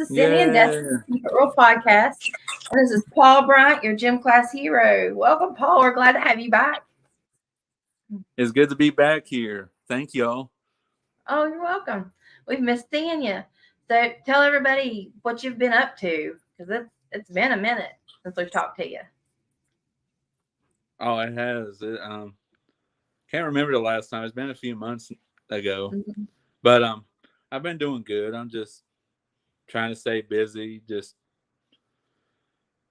is Cindy and Destiny Yeah. from the Real Podcast. And this is Paul Bryant, your gym class hero. Welcome, Paul. We're glad to have you back. It's good to be back here. Thank y'all. Oh, you're welcome. We've missed seeing you. So tell everybody what you've been up to, because it's been a minute since we've talked to you. Oh, it has. Can't remember the last time. It's been a few months ago. Mm-hmm. But I've been doing good. I'm just trying to stay busy. Just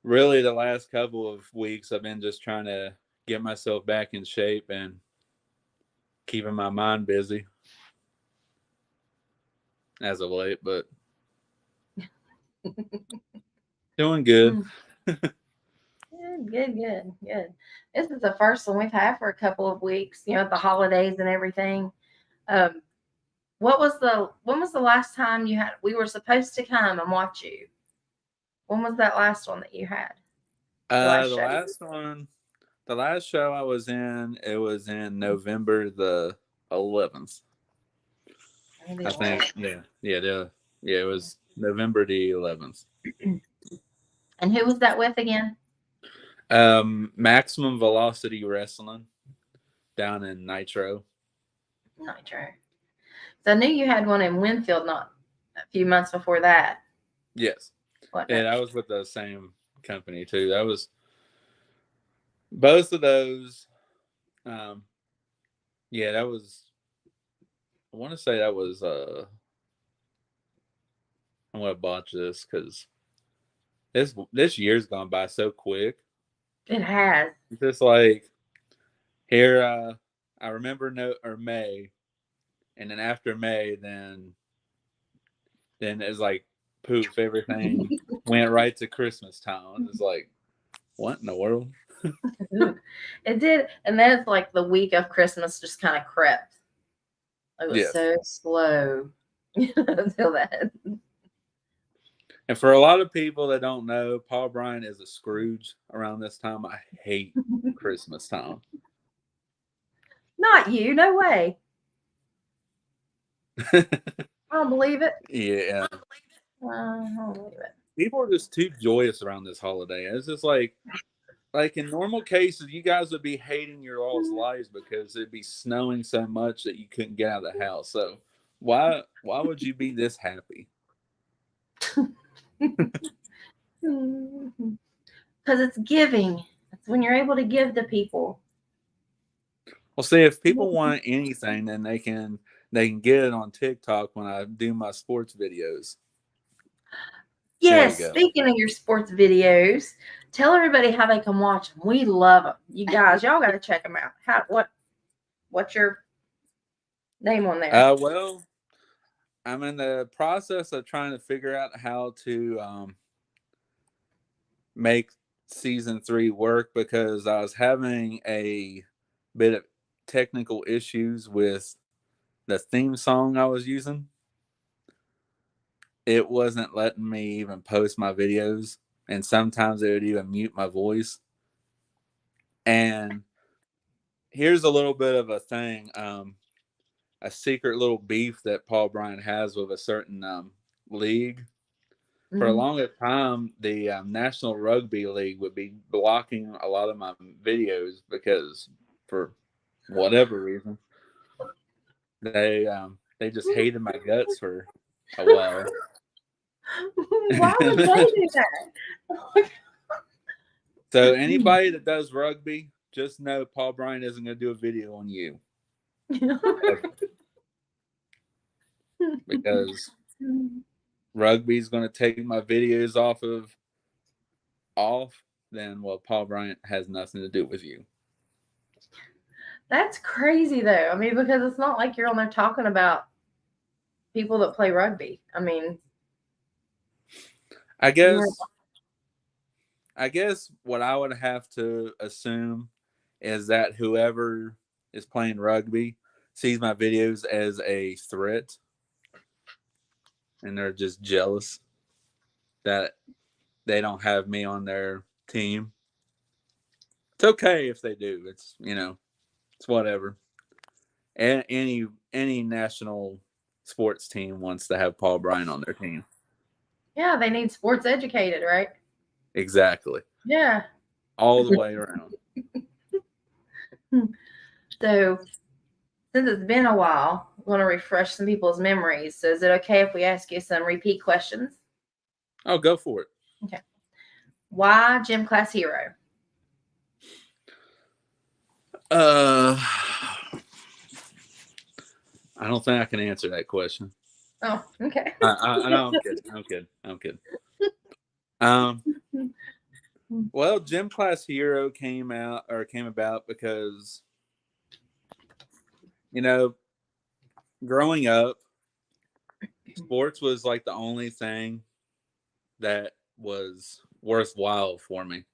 really the last couple of weeks I've been just trying to get myself back in shape and keeping my mind busy as of late, but doing good. Good. This is the first one we've had for a couple of weeks, the holidays and everything. Um, when was the last time we were supposed to come and watch you? When was that last one that you had? The last The show? the last show I was in, it was in November the 11th. I think, it was November the 11th. And who was that with again? Maximum Velocity Wrestling down in Nitro. Nitro. So I knew you had one in Winfield not a few months before that. Yes. What? And I was with the same company too. That was both of those. That was. I want to say that was. I'm gonna botch this because this year's gone by so quick. It has. It's just like here. I remember May, and then after May, then it's like poof. Everything went right to Christmas time. It's like, what in the world? It did, and then it's like the week of Christmas just kind of crept. It was so slow until that. And for a lot of people that don't know, Paul Bryant is a Scrooge around this time. I hate Christmas time. Not you, no way. I don't believe it. Yeah. I don't believe it. People are just too joyous around this holiday. It's just like in normal cases, you guys would be hating your all's lives because it'd be snowing so much that you couldn't get out of the house. So why would you be this happy? Because it's giving. It's when you're able to give to people. Well, see, if people want anything, then they can get it on TikTok when I do my sports videos. Yes, speaking of your sports videos, tell everybody how they can watch them. We love them. You guys, y'all got to check them out. What's your name on there? Well, I'm in the process of trying to figure out how to make season 3 work because I was having a bit of technical issues with the theme song I was using. It wasn't letting me even post my videos, and sometimes it would even mute my voice. And here's a little bit of a thing, a secret little beef that Paul Bryant has with a certain league. For a longest time, the National Rugby League would be blocking a lot of my videos because, for whatever reason, they just hated my guts for a while. Why would they do that? So anybody that does rugby, just know Paul Bryant isn't going to do a video on you. Because rugby's going to take my videos off, then well, Paul Bryant has nothing to do with you. That's crazy though. I mean, because it's not like you're on there talking about people that play rugby. I mean, I guess what I would have to assume is that whoever is playing rugby sees my videos as a threat, and they're just jealous that they don't have me on their team. It's okay if they do. It's it's whatever. And any national sports team wants to have Paul Bryant on their team. Yeah, they need sports educated, right? Exactly. Yeah. All the way around. So since it's been a while, I want to refresh some people's memories. So is it okay if we ask you some repeat questions? Oh, go for it. Okay. Why gym class hero? Uh, I don't think I can answer that question. Oh, okay. I know I'm kidding. Um, well, Gym Class Hero came about because, you know, growing up, sports was like the only thing that was worthwhile for me.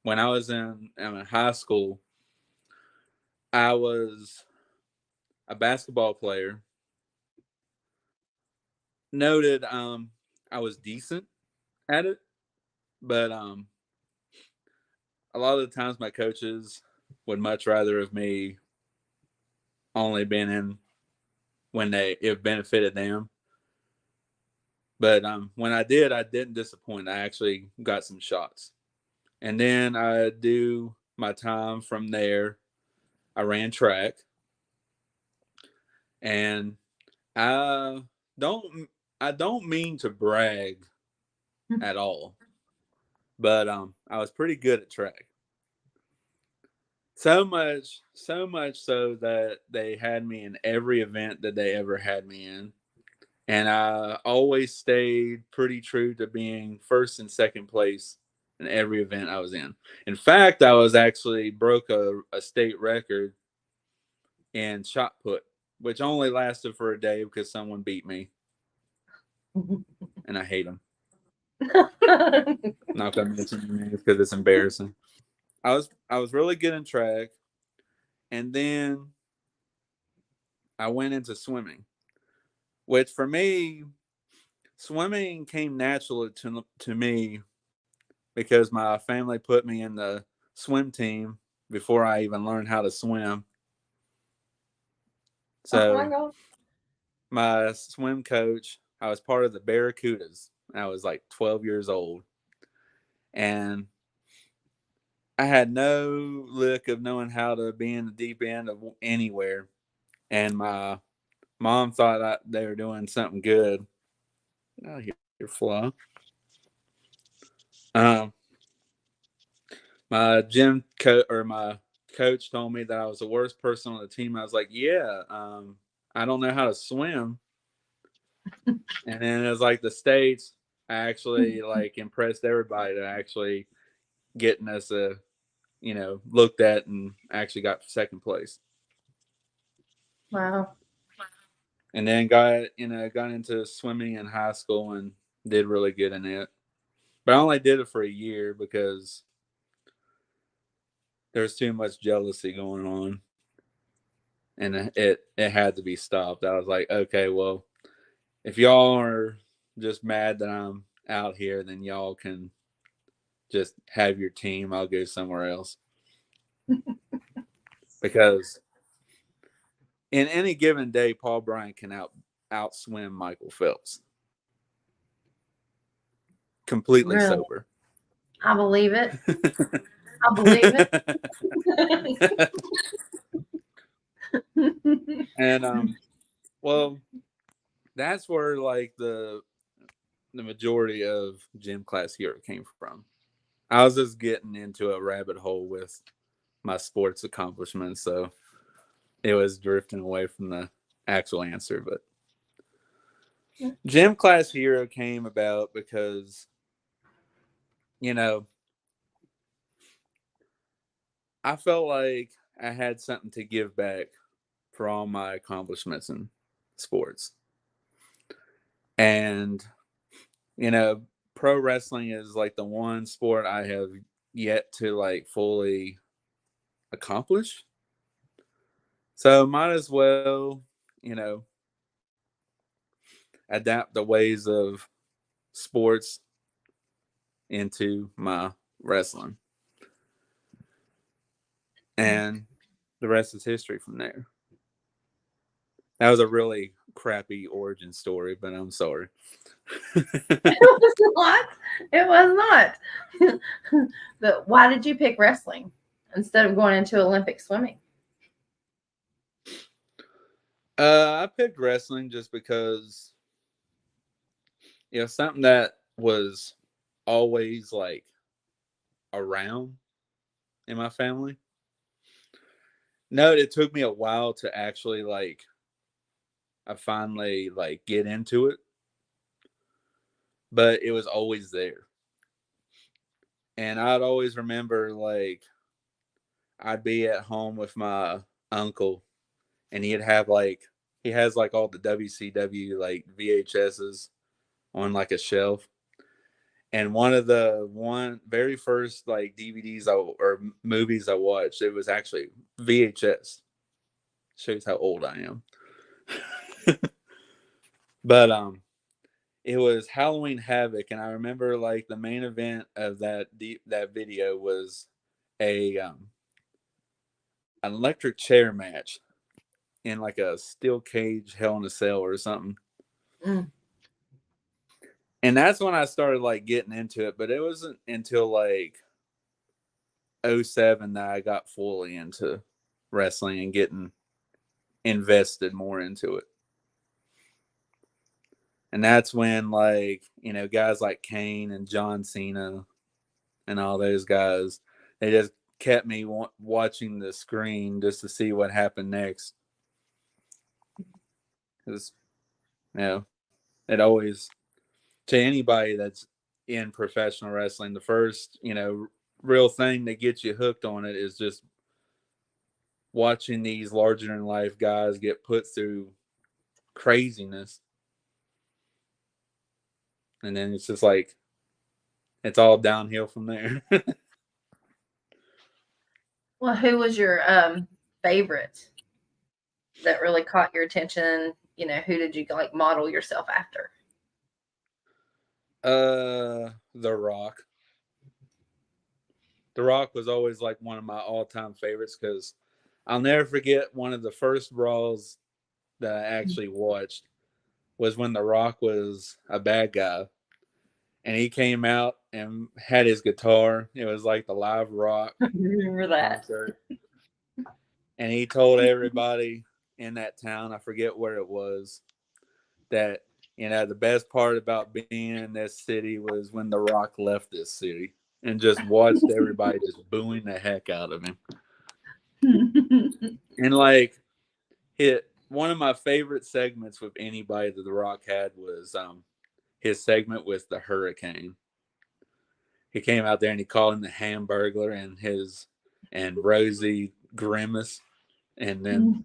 When I was in high school, I was a basketball player. Noted, I was decent at it, but a lot of the times my coaches would much rather have me only been in when it benefited them. But when I didn't disappoint. I actually got some shots, and then I do my time from there. I ran track, and I don't I don't mean to brag at all, but I was pretty good at track. So much so that they had me in every event that they ever had me in. And I always stayed pretty true to being first and second place in every event I was in. In fact, I was actually broke a state record in shot put, which only lasted for a day because someone beat me, and I hate them. Not gonna mention names because it's embarrassing. I was really good in track, and then I went into swimming, which for me, swimming came naturally to me because my family put me in the swim team before I even learned how to swim. Oh my So god. my swim coach, I was part of the Barracudas. I was like 12 years old, and I had no look of knowing how to be in the deep end of anywhere. And my mom thought they were doing something good. Oh, your flaw. Um, my my coach told me that I was the worst person on the team. I was like, yeah, I don't know how to swim. And then it was like the states actually like impressed everybody to actually getting us looked at and actually got second place. Wow. And then got into swimming in high school and did really good in it. But I only did it for a year because there's too much jealousy going on, and it had to be stopped. I was like, okay, well, if y'all are just mad that I'm out here, then y'all can just have your team. I'll go somewhere else because in any given day, Paul Bryant can outswim Michael Phelps completely Really? sober. I believe it. I believe it. And well, that's where like the majority of Gym Class Hero came from. I was just getting into a rabbit hole with my sports accomplishments, so it was drifting away from the actual answer. But Gym Class Hero came about because, you know, I felt like I had something to give back for all my accomplishments in sports. And, you know, pro wrestling is like the one sport I have yet to like fully accomplish. So might as well, you know, adapt the ways of sports into my wrestling. And the rest is history from there. That was a really crappy origin story, but I'm sorry. It was not. It was not. But why did you pick wrestling instead of going into Olympic swimming? I picked wrestling just because something that was always like around in my family. No, it took me a while to actually like I finally like get into it, but it was always there. And I'd always remember like I'd be at home with my uncle and he has like all the WCW like VHSs on like a shelf. And one of the one very first like or movies I watched, it was actually VHS. Shows how old I am. But it was Halloween Havoc, and I remember like the main event of that video was a an electric chair match in like a steel cage Hell in a Cell or something. Mm. And that's when I started like getting into it, but it wasn't until like '07 that I got fully into wrestling and getting invested more into it. And that's when like, guys like Kane and John Cena and all those guys, they just kept me watching the screen just to see what happened next. Because, it always, to anybody that's in professional wrestling, the first, real thing that gets you hooked on it is just watching these larger than life guys get put through craziness. And then it's just like, it's all downhill from there. Well, who was your favorite that really caught your attention? Who did you like model yourself after? The Rock. The Rock was always like one of my all-time favorites because I'll never forget one of the first Raws that I actually watched was when The Rock was a bad guy. And he came out and had his guitar. It was like the live rock Remember that? concert. And he told everybody in that town, I forget where it was, that, the best part about being in this city was when The Rock left this city and just watched everybody just booing the heck out of him. And like one of my favorite segments with anybody that The Rock had was his segment with the Hurricane. He came out there and he called him the Hamburglar and Rosie Grimace, and then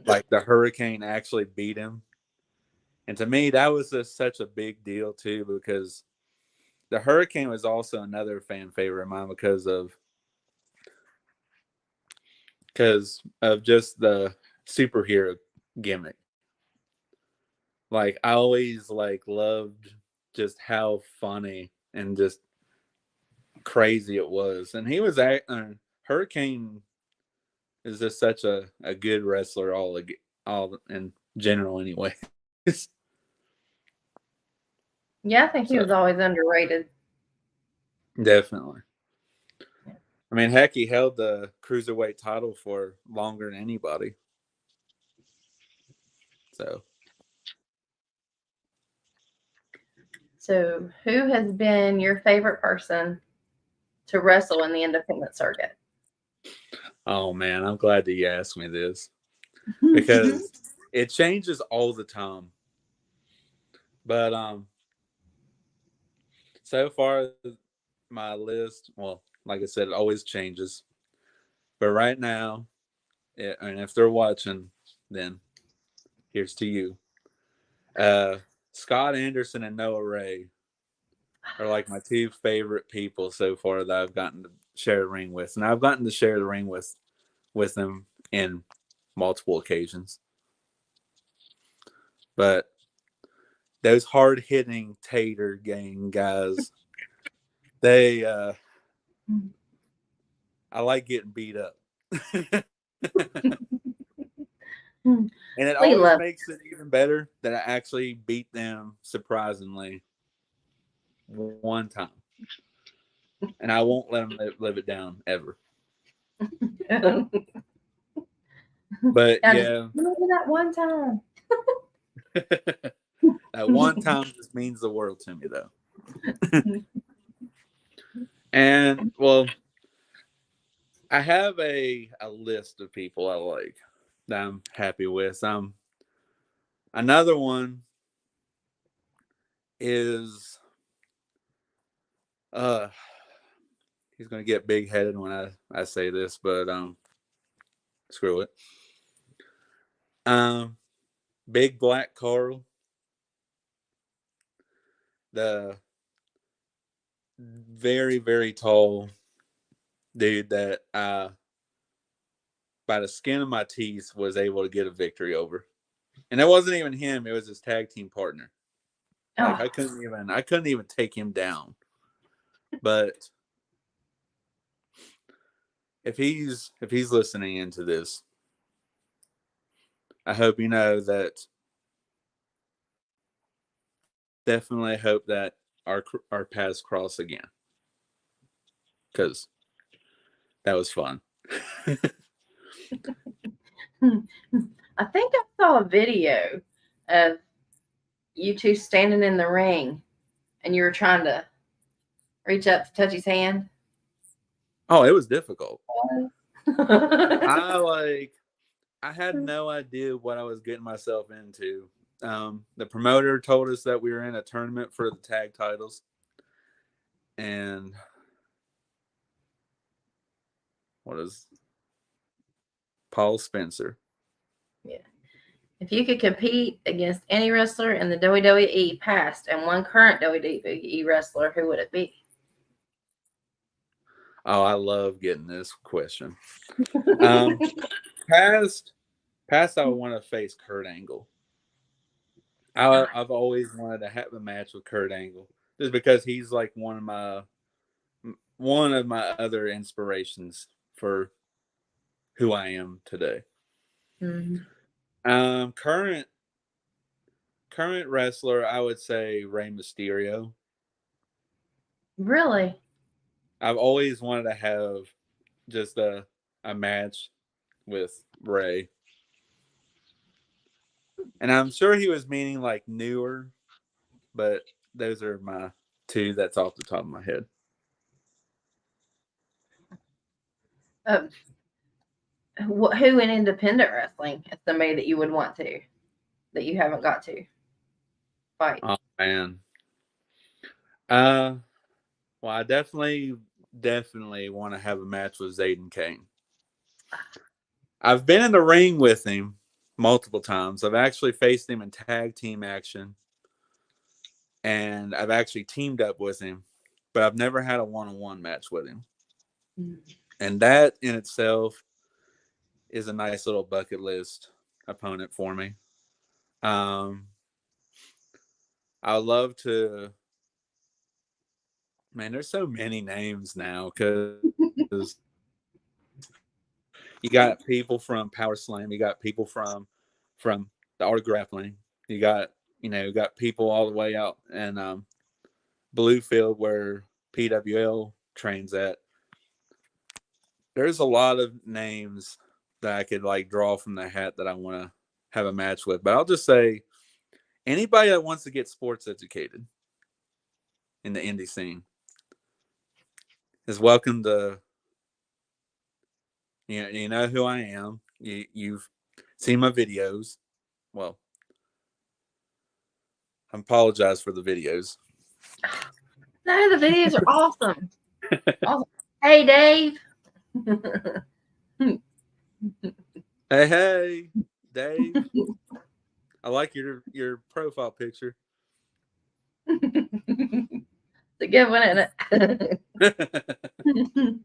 like the Hurricane actually beat him. And to me, that was just such a big deal too, because the Hurricane was also another fan favorite of mine because of just the superhero gimmick. Like I always like loved just how funny and just crazy it was. And Hurricane is just such a good wrestler all in general anyway. Yeah, I think he So was always underrated. definitely. I mean, heck, he held the cruiserweight title for longer than anybody. So So, who has been your favorite person to wrestle in the independent circuit? oh man, I'm glad that you asked me this because it changes all the time. But so far my list, well, like I said, it always changes. But right now, and if they're watching, then here's to you. Uh, Scott Anderson and Noah Ray are like my two favorite people so far that I've gotten to share the ring with, and I've gotten to share the ring with them in multiple occasions. But those hard hitting Tater gang guys, they I like getting beat up. And it We always love. makes it even better that I actually beat them surprisingly one time. And I won't let them live it down ever. Now But just yeah, remember that one time. that one time just means the world to me, though. And well, I have a list of people I like that I'm happy with. Another one is uh he's gonna get big headed when I say this, but screw it. Um Big Black Carl, the very, very tall dude that by the skin of my teeth was able to get a victory over. And it wasn't even him, it was his tag team partner. Like Oh, I couldn't even take him down. But if he's listening into this, I hope you know that definitely hope that our paths cross again because that was fun. I think I saw a video of you two standing in the ring and you were trying to reach up to touch his hand. Oh, it was difficult. Oh, I had no idea what I was getting myself into. The promoter told us that we were in a tournament for the tag titles, and what is Paul Spencer? yeah. If you could compete against any wrestler in the WWE past and one current WWE wrestler, who would it be? Oh, I love getting this question. Um, past, past, I would want to face Kurt Angle. I've always wanted to have a match with Kurt Angle, just because he's like one of my other inspirations for who I am today. Mhm. Um, current current wrestler, I would say Rey Mysterio. Really? I've always wanted to have just a match with Ray, and I'm sure he was meaning like newer, but those are my two that's off the top of my head. Um, who in independent wrestling is somebody that you would want to that you haven't got to fight? Oh man, uh, well, I definitely want to have a match with Zayden Kane. I've been in the ring with him multiple times. I've actually faced him in tag team action, and I've actually teamed up with him, but I've never had a one-on-one match with him. Mm. And that in itself is a nice little bucket list opponent for me. Um, I would love to. Man, there's so many names now because you got people from Power Slam, you got people from the art of grappling, you got people all the way out in Bluefield where PWL trains at. There's a lot of names that I could like draw from the hat that I want to have a match with, but I'll just say anybody that wants to get sports educated in the indie scene is welcome to. You know who I am. You've seen my videos. Well, I apologize for the videos. No, the videos are awesome. Awesome. Hey, Dave. Hey, hey, Dave. I like your profile picture. It's a good one, isn't it?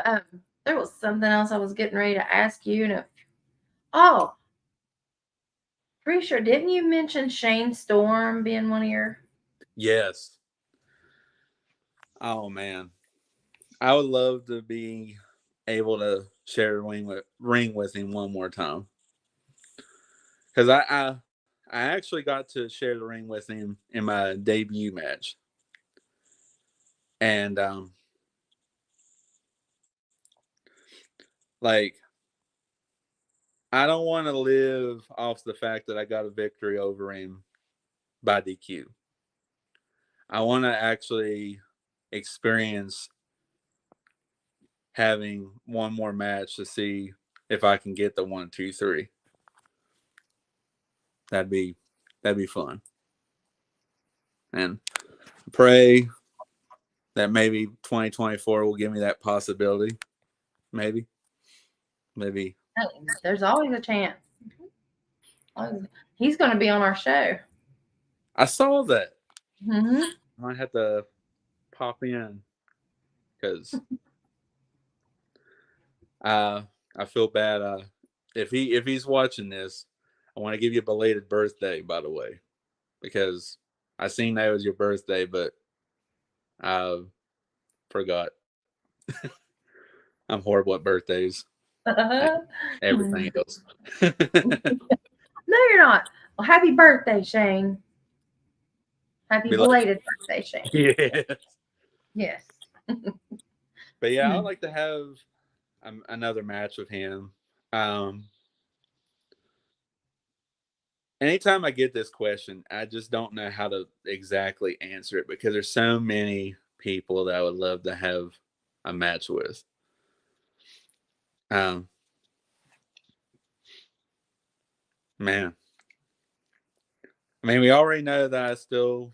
um, there was something else I was getting ready to ask you. Oh, pretty sure. Didn't you mention Shane Storm being one of your? Yes. Oh man, I would love to be able to share a ring with him one more time. because I actually got to share the ring with him in my debut match, and like I don't want to live off the fact that I got a victory over him by DQ. I want to actually experience having one more match to see if I can get the 1, 2, 3. That'd be fun, and pray that maybe 2024 will give me that possibility. Maybe. There's always a chance. He's going to be on our show. I saw that. Mm-hmm. I might have to pop in because I feel bad. If he's watching this, I want to give you a belated birthday, by the way, because I seen that was your birthday, but I forgot. I'm horrible at birthdays and everything else. No, you're not. Well, happy birthday, Shane. Happy belated birthday, Shane. Yeah. Yes. But yeah, I'd like to have another match with him. Anytime I get this question, I just don't know how to exactly answer it because there's so many people that I would love to have a match with. Man, I mean, we already know that I still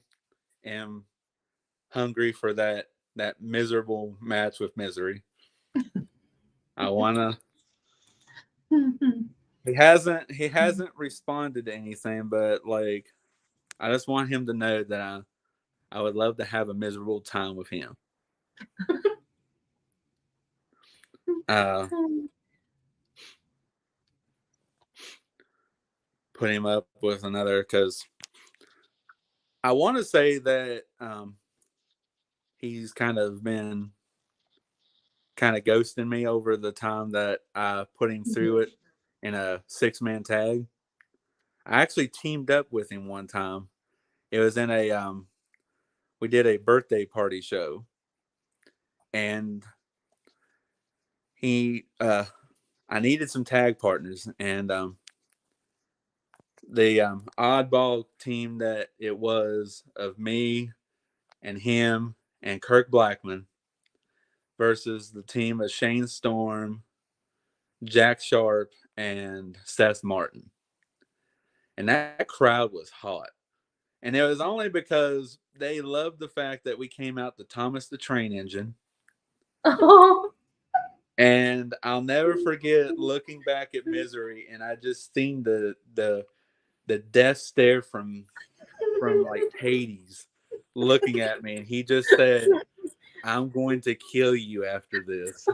am hungry for that miserable match with Misery. I wanna. He hasn't responded to anything, but like, I just want him to know that I would love to have a miserable time with him. Put him up with another because I want to say that he's kind of been kind of ghosting me over the time that I put him through it in a 6-man tag. I actually teamed up with him one time. It was in a we did a birthday party show, and I needed some tag partners, and the oddball team that it was of me and him and Kirk Blackman versus the team of Shane Storm, Jack Sharp, and Seth Martin. And that crowd was hot. And it was only because they loved the fact that we came out the Thomas the Train Engine. Oh. And I'll never forget looking back at Misery, and I just seen the death stare from like Hades looking at me, and he just said, "I'm going to kill you after this."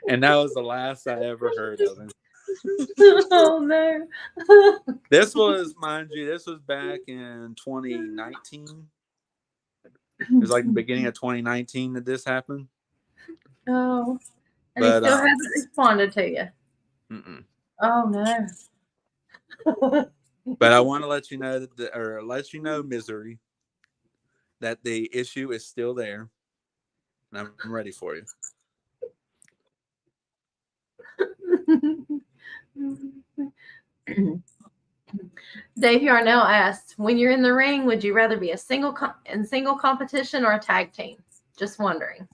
And that was the last I ever heard of him. Oh no. This was, mind you, this was back in 2019. It was like the beginning of 2019 that this happened. Oh. And But he still hasn't responded to you. mm-mm. Oh no. But I want to let you know Misery, that the issue is still there, and I'm ready for you. Dave Yarnell asked, "When you're in the ring, would you rather be a single competition or a tag team?" Just wondering.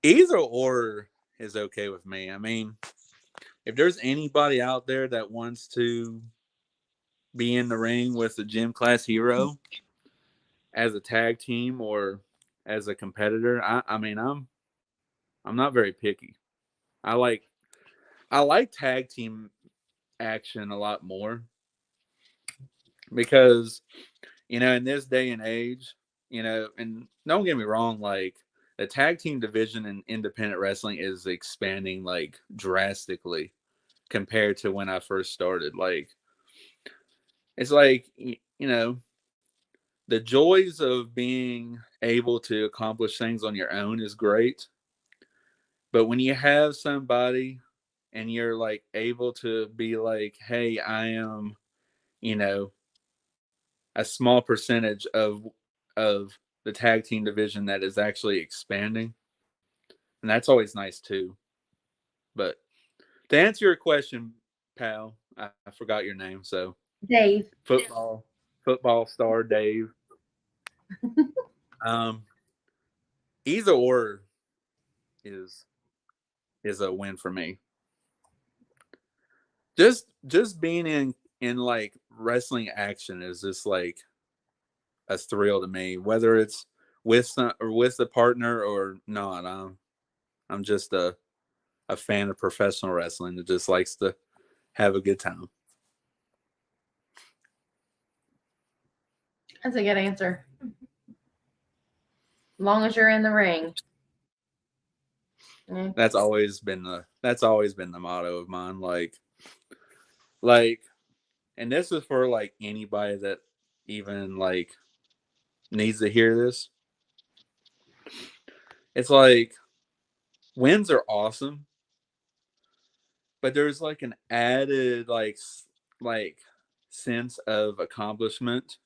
Either or is okay with me. I mean, if there's anybody out there that wants to be in the ring with a gym class hero as a tag team or as a competitor, I mean, I'm not very picky. I like tag team action a lot more because, in this day and age, and don't get me wrong, like the tag team division in independent wrestling is expanding like drastically compared to when I first started. Like, it's like, the joys of being able to accomplish things on your own is great. But when you have somebody and you're like able to be like, hey, I am, you know, a small percentage of the tag team division that is actually expanding, and that's always nice too. But to answer your question, pal, I forgot your name. So Dave. football star Dave. Um, either or is is a win for me. Just being in like wrestling action is just like a thrill to me, whether it's with some or with the partner or not. I'm just a fan of professional wrestling that just likes to have a good time. That's a good answer. As long as you're in the ring. Yeah. That's always been the motto of mine. Like, and this is for like anybody that even like needs to hear this. It's like wins are awesome, but there's like an added like sense of accomplishment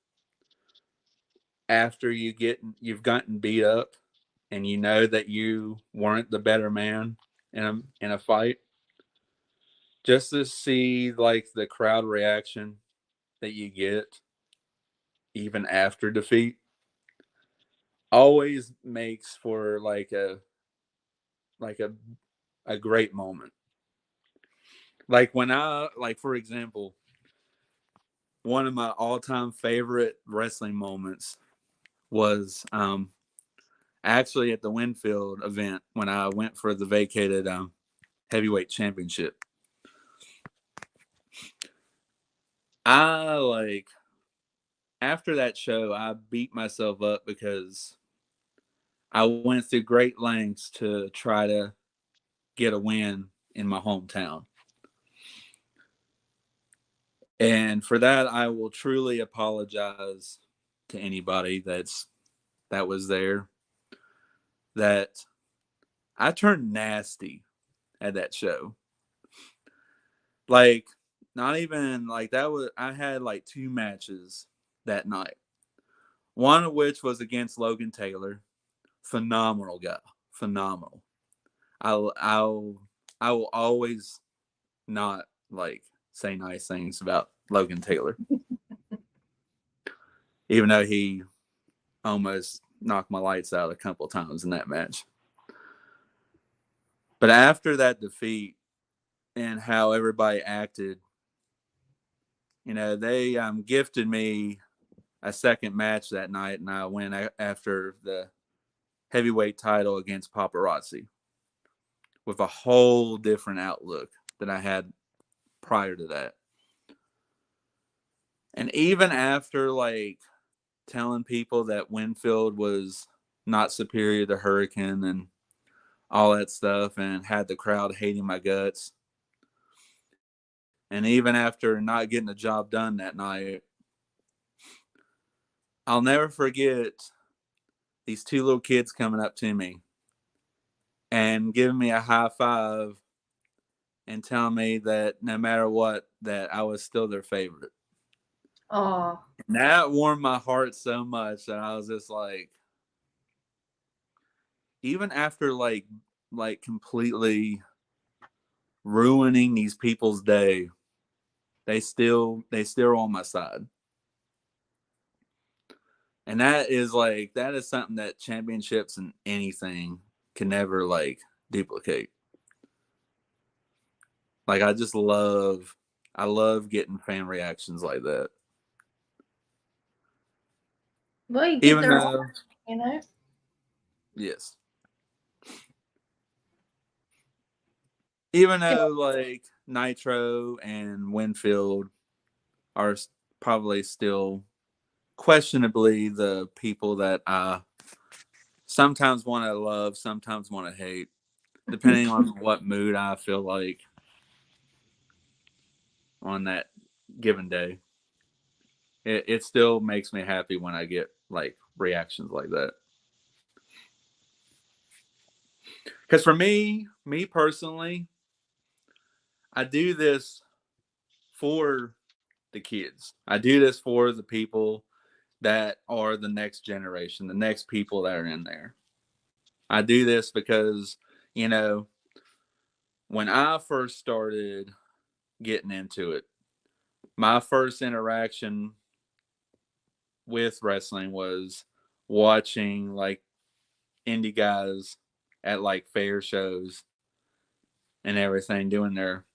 after you've gotten beat up and you know that you weren't the better man in a fight. Just to see like the crowd reaction that you get even after defeat always makes for like a great moment. Like when I like for example, one of my all-time favorite wrestling moments was actually at the Winfield event when I went for the vacated heavyweight championship. I like after that show, I beat myself up because I went through great lengths to try to get a win in my hometown. And for that, I will truly apologize to anybody that was there. That I turned nasty at that show. Like, not even like that was. I had like two matches that night. One of which was against Logan Taylor. Phenomenal guy. Phenomenal. I'll I'll I will always not like say nice things about Logan Taylor, even though he almost knocked my lights out a couple of times in that match. But after that defeat and how everybody acted, they gifted me a second match that night, and I went after the heavyweight title against Paparazzi with a whole different outlook than I had prior to that. And even after like telling people that Winfield was not superior to Hurricane and all that stuff and had the crowd hating my guts. And even after not getting the job done that night, I'll never forget these two little kids coming up to me and giving me a high five and telling me that no matter what, that I was still their favorite. Oh. And that warmed my heart so much that I was just like, even after like completely ruining these people's day, they still on my side. And that is something that championships and anything can never like duplicate. Like I love getting fan reactions like that. Well, you get Even their though heart, you know? yes. Even though like Nitro and Winfield are probably still questionably the people that I sometimes want to love, sometimes want to hate, depending on what mood I feel like on that given day. It still makes me happy when I get like reactions like that. Because for me personally, I do this for the kids. I do this for the people that are the next generation, the next people that are in there. I do this because, you know, when I first started getting into it, my first interaction with wrestling was watching like indie guys at like fair shows and everything doing their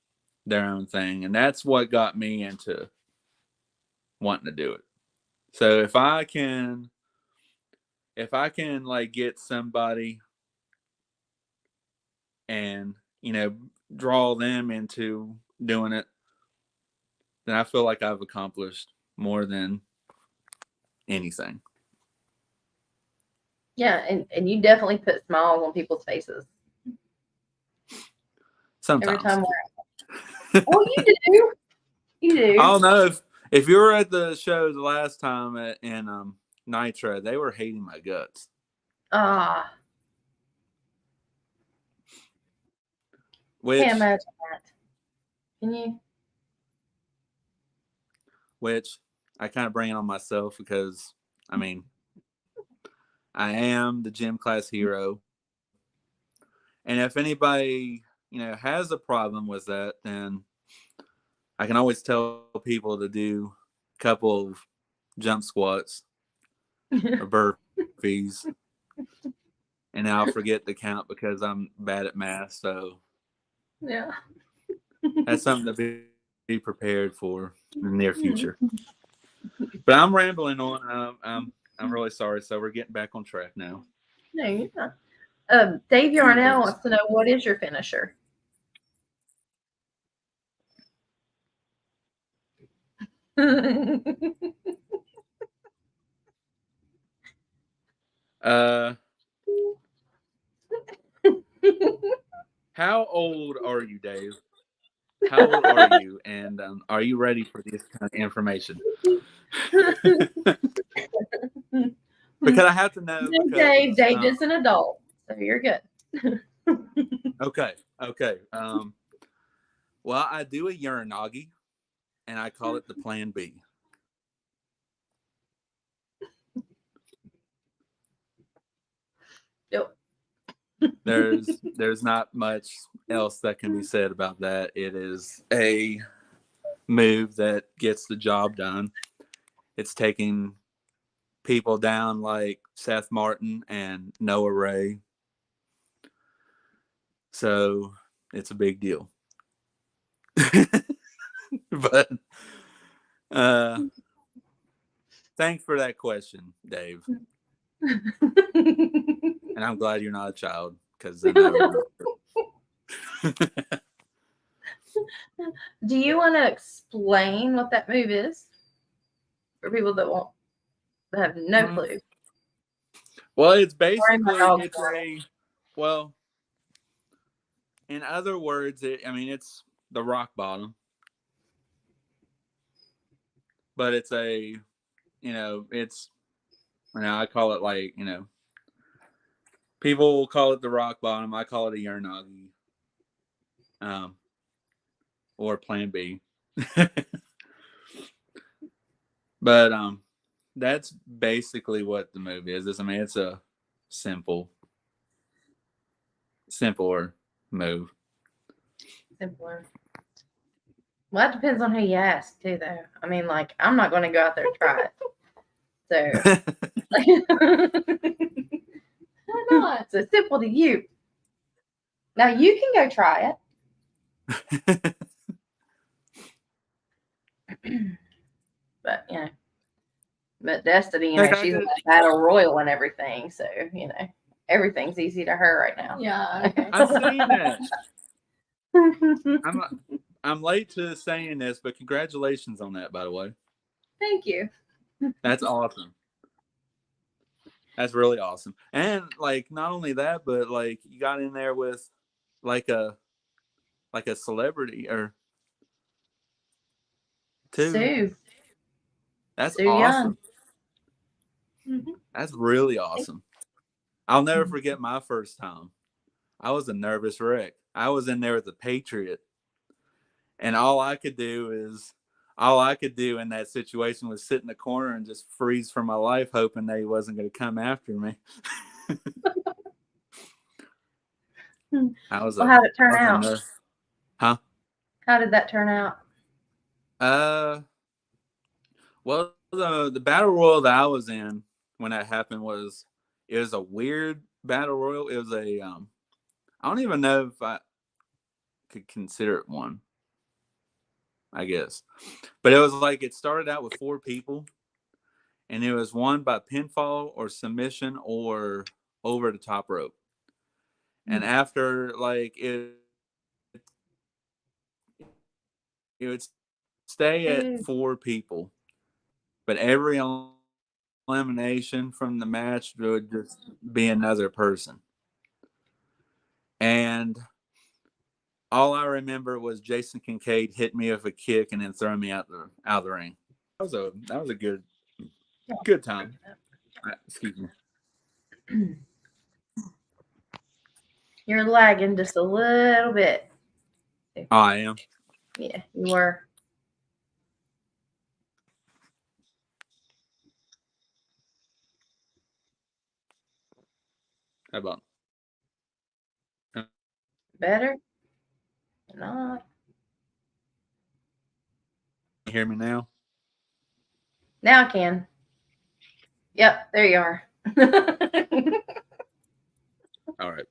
own thing, and that's what got me into wanting to do it. So if I can like get somebody and, you know, draw them into doing it, then I feel like I've accomplished more than anything. Yeah, and you definitely put smiles on people's faces every Sometimes. time we're. Oh, you do. You I do. don't know if you were at the show the last time in Nitro, they were hating my guts. Ah, Which can't imagine that. Can you? which I kind of bring it on myself because I mean I am the gym class hero, and if anybody, you know, has a problem with that, then I can always tell people to do a couple of jump squats or burpees, and I'll forget the count because I'm bad at math. So Yeah. that's something to be prepared for in the near future. But I'm rambling on. I'm really sorry. So we're getting back on track now. No, you're not. Dave Yarnell wants to know, what is your finisher? Uh, how old are you, Dave? How old are you? And are you ready for this kind of information? Because I have to know No, Dave. because Dave is an adult, so you're good. okay. Well, I do a uranagi, and I call it the Plan B. Yep. There's not much else that can be said about that. It is a move that gets the job done. It's taking people down like Seth Martin and Noah Ray. So it's a big deal. But uh thanks for that question, Dave. And I'm glad you're not a child, because then I would Do you want to explain what that move is for people that have no clue? Well, it's Sorry, my basically dog's it's barking. a well, in other words, it's the rock bottom, but it's a, it's, I call it like, people will call it the rock bottom. I call it a uranagi, um, or Plan B. But that's basically what the movie is. I mean, it's a simpler move. Simpler. Well, that depends on who you ask, too, though. I mean, like, I'm not going to go out there and try it. So, why not? It's so simple to you. Now, you can go try it. But, but Destiny, Heck, she's in that battle royal and everything. So, everything's easy to her right now. Yeah. Okay. I've seen that. I'm late to saying this, but congratulations on that, by the way. Thank you. That's awesome. That's really awesome. And like, not only that, but like, you got in there with like a celebrity or two. Sue. That's Sue awesome. Young. Mm-hmm. That's really awesome. I'll never forget my first time. I was a nervous wreck. I was in there with the Patriot, And all I could do in that situation was sit in the corner and just freeze for my life, hoping they wasn't going to come after me. I was Well, a, how did it I turn was a out? nurse. Huh? How did that turn out? Uh, well, the battle royal that I was in when that happened it was a weird battle royal. It was I don't even know if I could consider it one, I guess. But it was like it started out with 4 people, and it was won by pinfall or submission or over the top rope. And after like it would stay at Ooh. 4 people, but every elimination from the match would just be another person. And all I remember was Jason Kincaid hit me with a kick and then throw me out the ring. That was a good time. Excuse me. You're lagging just a little bit. Oh, I am. Yeah, you were. How about? Better? Not. You hear me now? Now I can. Yep, there you are. All right.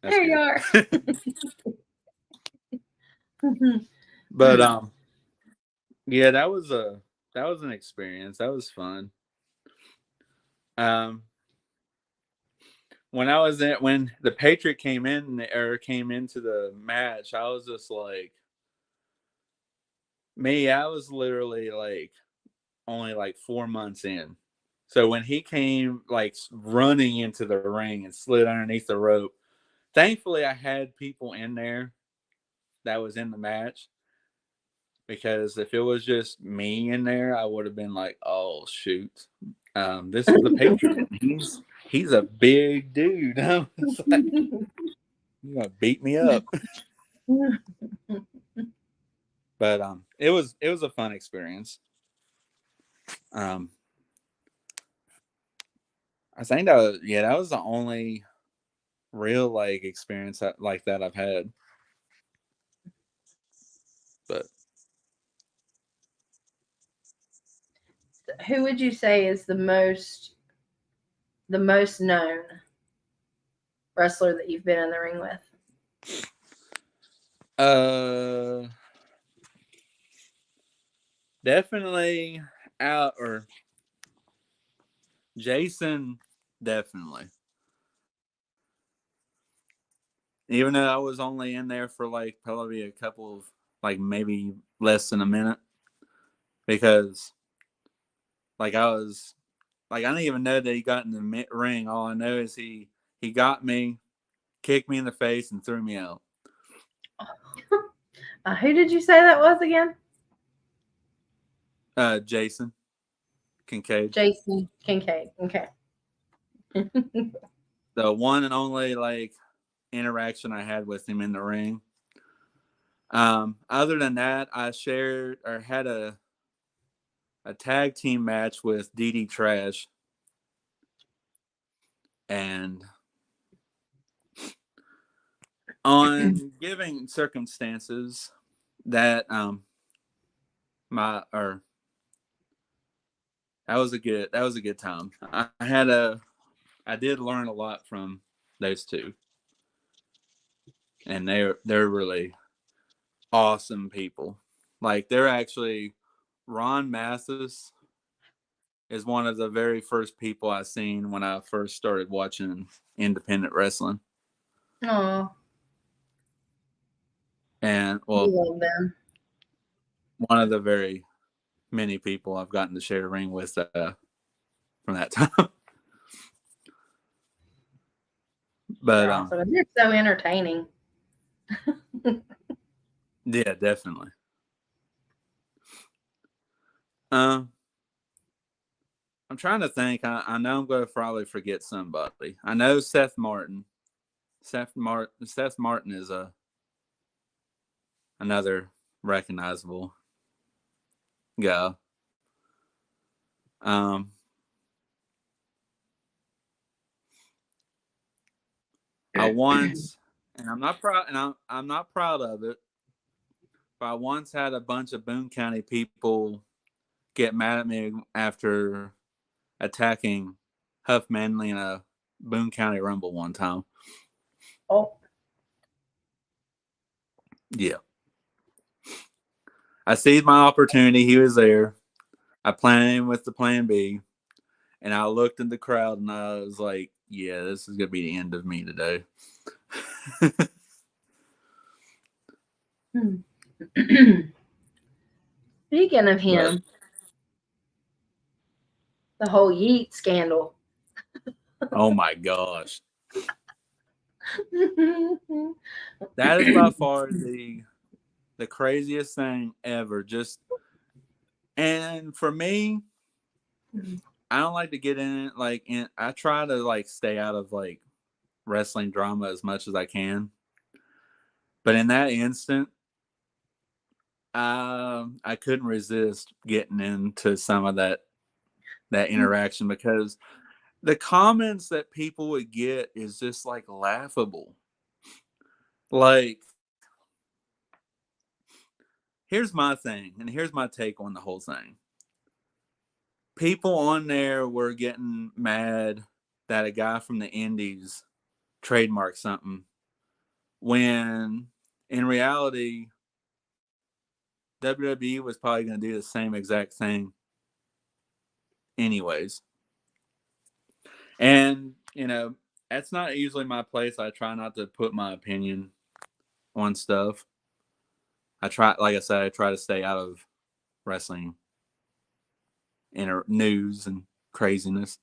That's There you are. good. But yeah, that was an experience. That was fun. Um when the Patriot came in or came into the match, I was just like I was literally like only like 4 months in. So when he came like running into the ring and slid underneath the rope, thankfully I had people in there that was in the match, because if it was just me in there, I would have been like, "Oh shoot, this is the Patriot. He's a big dude. Like, you're gonna beat me up." But it was a fun experience. Um, I think that was the only real like experience like that I've had. But Who would you say is the most known wrestler that you've been in the ring with? uh, definitely out or Jason, definitely. Even though I was only in there for like probably a couple of like maybe less than a minute, because like I didn't even know that he got in the ring. All I know is he got me, kicked me in the face, and threw me out. Who did you say that was again? Jason Kincaid, Jason Kincaid. Okay. the one and only like interaction I had with him in the ring. Other than that, I shared or had a tag team match with DD Trash, and on giving circumstances that my or that was a good time. I did learn a lot from those two, and they're really awesome people. Like they're actually Ron Mathis is one of the very first people I seen when I first started watching independent wrestling. Oh, And we well, love them. one of the very many people I've gotten to share the ring with from that time. But They're awesome. And they're so entertaining. yeah, definitely. Um, I'm trying to think. I know I'm going to probably forget somebody. I know Seth Martin. Seth Martin is another recognizable guy. Um, I once, and I'm not proud, and I'm not proud of it, but I once had a bunch of Boone County people get mad at me after attacking Huff Manley in a Boone County Rumble one time. Oh, Yeah. I seized my opportunity. He was there. I planted him with the plan B. And I looked in the crowd and I was like, yeah, this is going to be the end of me today. Speaking of him, But, the whole Yeet scandal. oh my gosh. That is by far the craziest thing ever. Just, and for me, I don't like to get in it. Like, I try to like stay out of like wrestling drama as much as I can. But in that instant, I couldn't resist getting into some of that interaction because the comments that people would get is just like laughable. Like, here's my thing, and here's my take on the whole thing. People on there were getting mad that a guy from the Indies trademarked something when in reality WWE was probably going to do the same exact thing anyways. And, that's not usually my place. I try not to put my opinion on stuff. Like I said, I try to stay out of wrestling news and craziness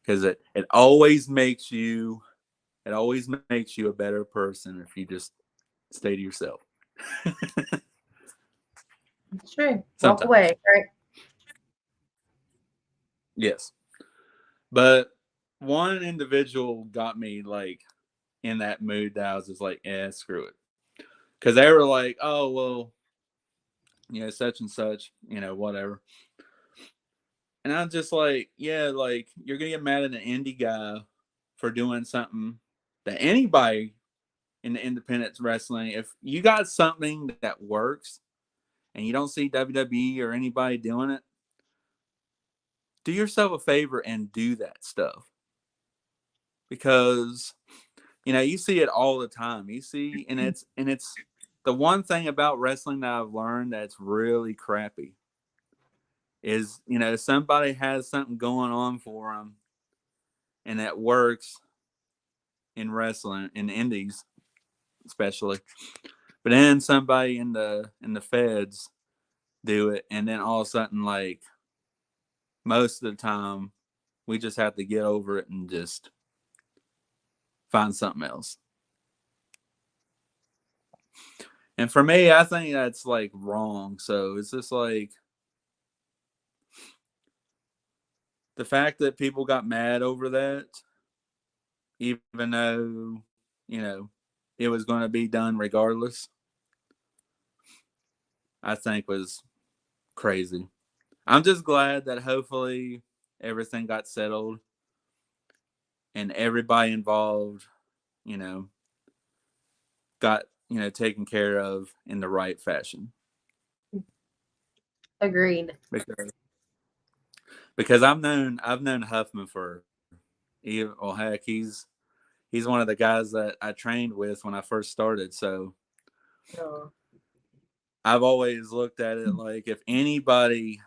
because it always makes you a better person if you just stay to yourself. It's true. Walk Sometimes. away, right? Yes. But one individual got me like in that mood that I was just like, yeah, screw it. Because they were like, oh, well, such and such, whatever. And I'm just like, yeah, like you're going to get mad at an indie guy for doing something that anybody in the independent wrestling, if you got something that works and you don't see WWE or anybody doing it, do yourself a favor and do that stuff. Because, you see it all the time. You see, and it's the one thing about wrestling that I've learned that's really crappy is, somebody has something going on for them and that works in wrestling, in indies especially. But then somebody in the feds do it, and then all of a sudden, like most of the time, we just have to get over it and just find something else. And for me, I think that's like wrong. So it's just like the fact that people got mad over that, even though, it was going to be done regardless, I think was crazy. I'm just glad that hopefully everything got settled and everybody involved, got, taken care of in the right fashion. Agreed. Because I've known Huffman for, well, heck, he's one of the guys that I trained with when I first started. So I've always looked at it like if anybody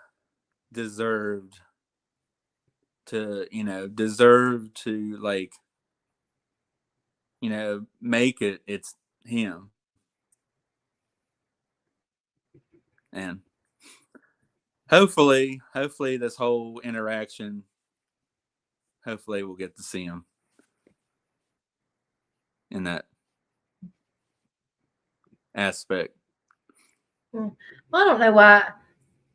deserved to like, make it, it's him. And hopefully this whole interaction, hopefully we'll get to see him in that aspect. Well, I don't know why.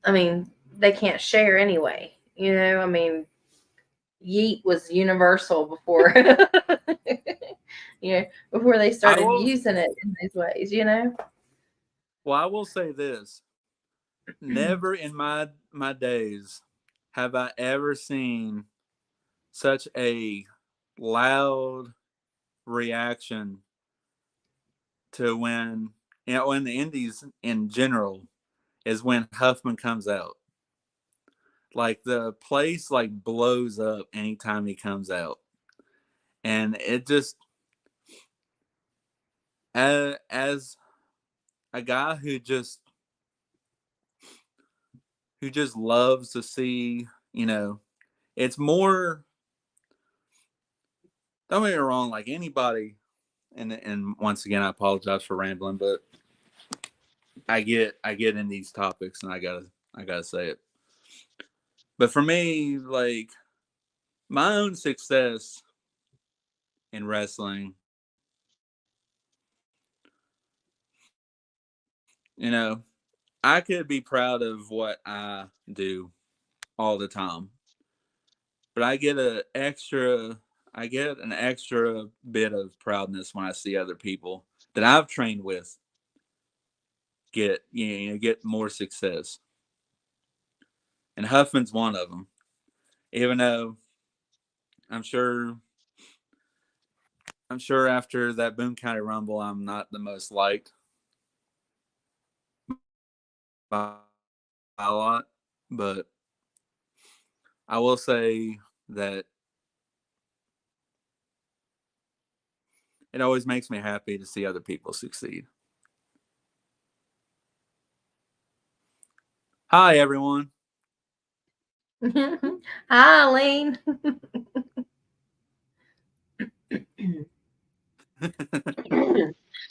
I mean, they can't share anyway. I mean, Yeet was universal before, before they started using it in these ways. Well, I will say this: never in my days have I ever seen such a loud reaction to when, when the Indies in general is when Huffman comes out. Like the place like blows up anytime he comes out, and it just, as a guy who just loves to see, it's more. Don't get me wrong, like anybody, and once again, I apologize for rambling, but I get in these topics, and I gotta say it. But for me, like my own success in wrestling, I could be proud of what I do all the time, but I get an extra bit of proudness when I see other people that I've trained with get more success, and Huffman's one of them. Even though I'm sure I'm sure after that Boone County Rumble, I'm not the most liked by a lot, but I will say that it always makes me happy to see other people succeed. Hi, everyone. Hi, Eileen.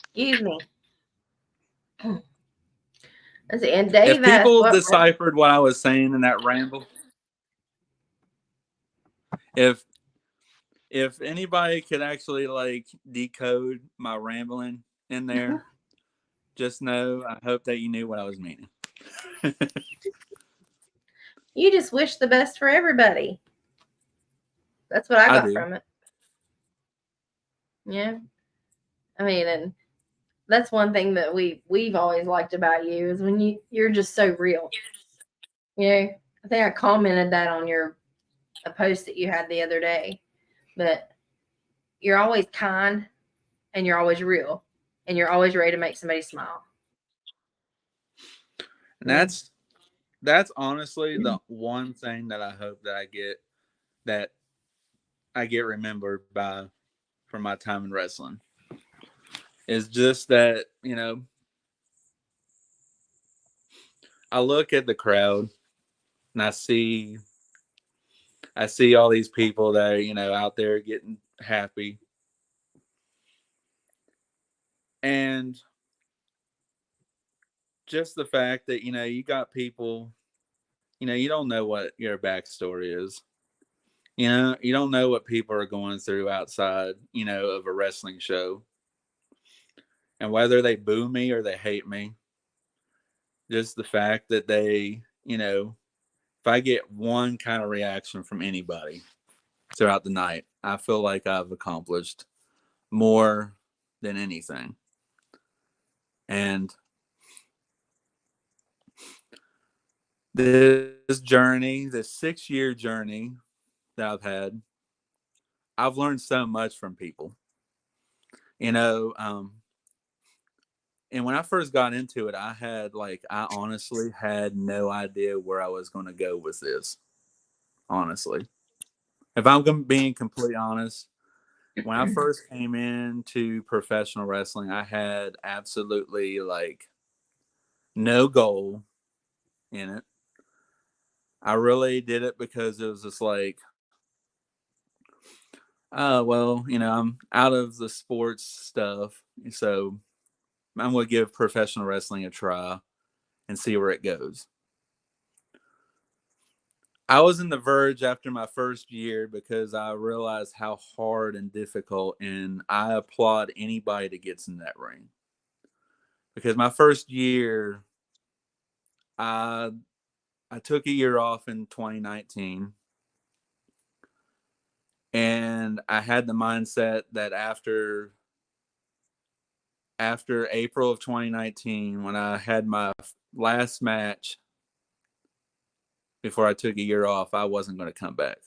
Excuse me. Let's see, and If Dave asked, people "What?" deciphered what I was saying in that ramble, if if anybody could actually like decode my rambling in there, just know I hope that you knew what I was meaning. You just wish the best for everybody. That's what I I got do. from it. Yeah, I mean, and that's one thing that we've always liked about you is when you're just so real. You know, I think I commented that on a post that you had the other day, but you're always kind and you're always real and you're always ready to make somebody smile. And Yeah. that's honestly the one thing that I hope that I get remembered by from my time in wrestling is just that, I look at the crowd and I see all these people that are, out there getting happy. And just the fact that, you got people, you don't know what your backstory is. You don't know what people are going through outside, of a wrestling show. And whether they boo me or they hate me, just the fact that if I get one kind of reaction from anybody throughout the night, I feel like I've accomplished more than anything. And this journey, this 6-year journey that I've had, I've learned so much from people. You know, um, and when I first got into it, I honestly had no idea where I was going to go with this. Honestly, if I'm being completely honest, when I first came into professional wrestling, I had absolutely like no goal in it. I really did it because it was just like, oh, well, I'm out of the sports stuff. So I'm going to give professional wrestling a try and see where it goes. I was in the verge after my first year because I realized how hard and difficult, and I applaud anybody that gets in that ring. Because my first year, I I took a year off in 2019, and I had the mindset that after April of 2019, when I had my last match before I took a year off, I wasn't going to come back.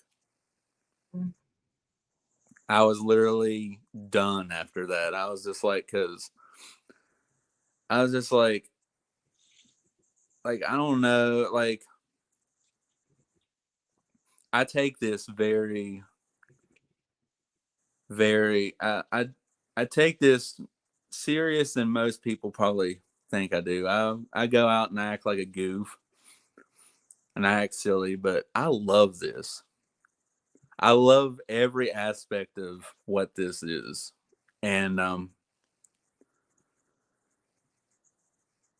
I was literally done after that. I was just like, because I was just like, I don't know, like, I take this very, very, I take this serious than most people probably think I do. I go out and act like a goof and I act silly, but I love this. I love every aspect of what this is. And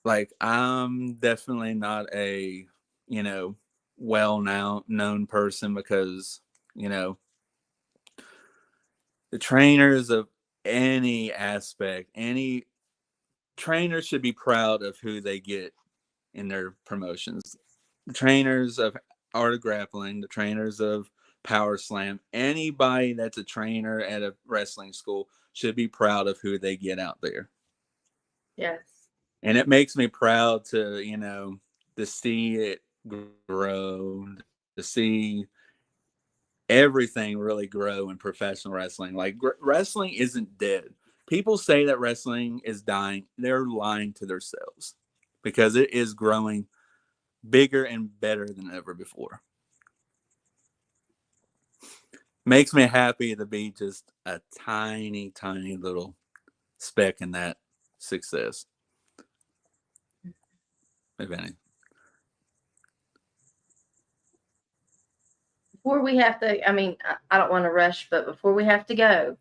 like I'm definitely not a, you know, well now known person because, you know, the trainers of any aspect, any trainer should be proud of who they get in their promotions. The trainers of art of grappling, the trainers of power slam, anybody that's a trainer at a wrestling school should be proud of who they get out there. Yes. And it makes me proud to, you know, to see it grow, to see everything really grow in professional wrestling. Like wrestling isn't dead. People say that wrestling is dying. They're lying to themselves because it is growing bigger and better than ever before. Makes me happy to be just a tiny, tiny little speck in that success, if any. Before we have to, I mean, I don't want to rush, but before we have to go,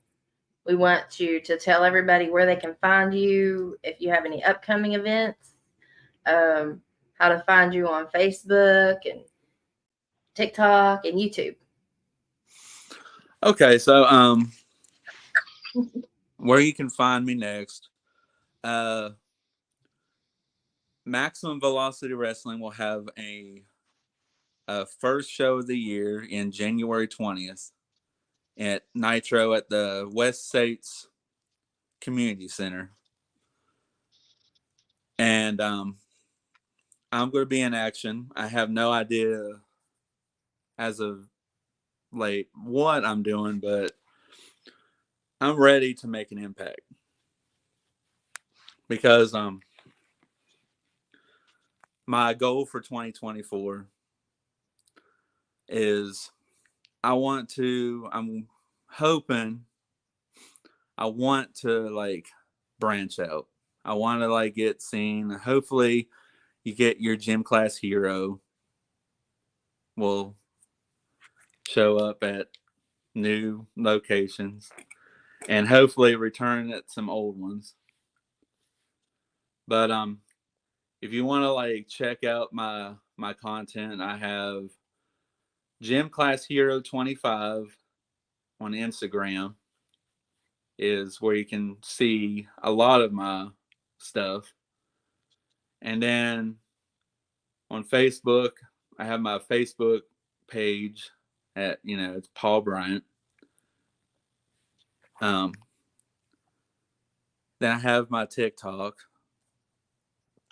we want you to tell everybody where they can find you, if you have any upcoming events, how to find you on Facebook and TikTok and YouTube. Okay, so where you can find me next. Uh Maximum Velocity Wrestling will have a first show of the year in January 20th at Nitro at the West States Community Center. And I'm going to be in action. I have no idea as of late what I'm doing, but I'm ready to make an impact because my goal for 2024 is I'm hoping I want to like branch out. I want to like get seen. Hopefully you get your gym class hero will show up at new locations and hopefully return at some old ones. But if you want to like check out my content, I have Gym Class Hero 25 on Instagram is where you can see a lot of my stuff. And then on Facebook, I have my Facebook page at, you know, it's Paul Bryant. Then I have my TikTok,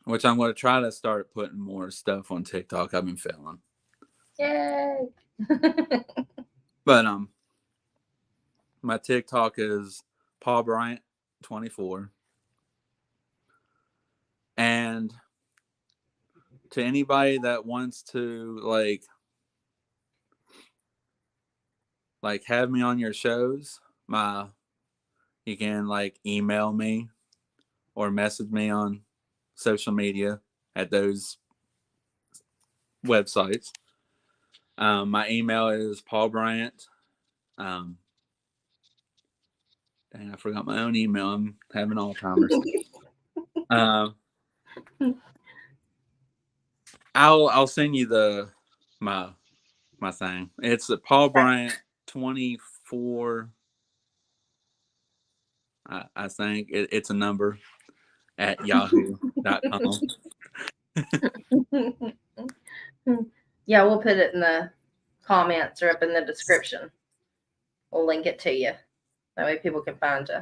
which I'm going to try to start putting more stuff on TikTok. I've been failing. Yay! But my TikTok is Paul Bryant 24. And to anybody that wants to like have me on your shows, you can like email me or message me on social media at those websites. My email is Paul Bryant. Dang, I forgot my own email. I'm having Alzheimer's. I'll send you my thing. It's Paul Bryant 24. I think it's a number at yahoo.com. Yeah, we'll put it in the comments or up in the description. We'll link it to you. That way people can find you.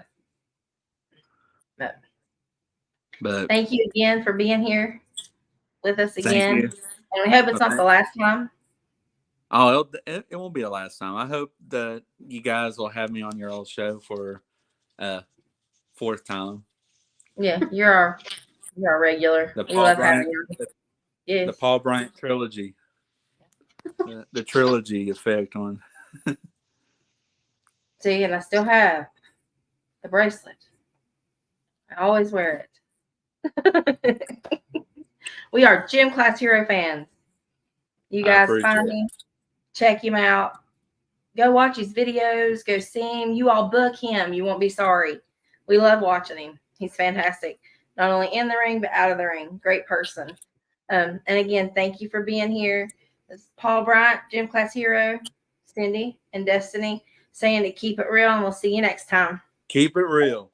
But Thank you again for being here with us thank again. you. And we hope it's Well, not the last time. Oh, it won't be the last time. I hope that you guys will have me on your old show for fourth time. Yeah, you're our regular. The We Paul love having Bryant, you. the, Yes. the Paul Bryant trilogy, the trilogy effect on. See, and I still have the bracelet. I always wear it. We are Gym Class Hero fans. You I guys appreciate find it. him, check him out. Go watch his videos. Go see him. You all book him. You won't be sorry. We love watching him. He's fantastic. Not only in the ring, but out of the ring. Great person. And again, thank you for being here. This is Paul Bryant, Gym Class Hero, Cindy, and Destiny saying to keep it real, and we'll see you next time. Keep it real.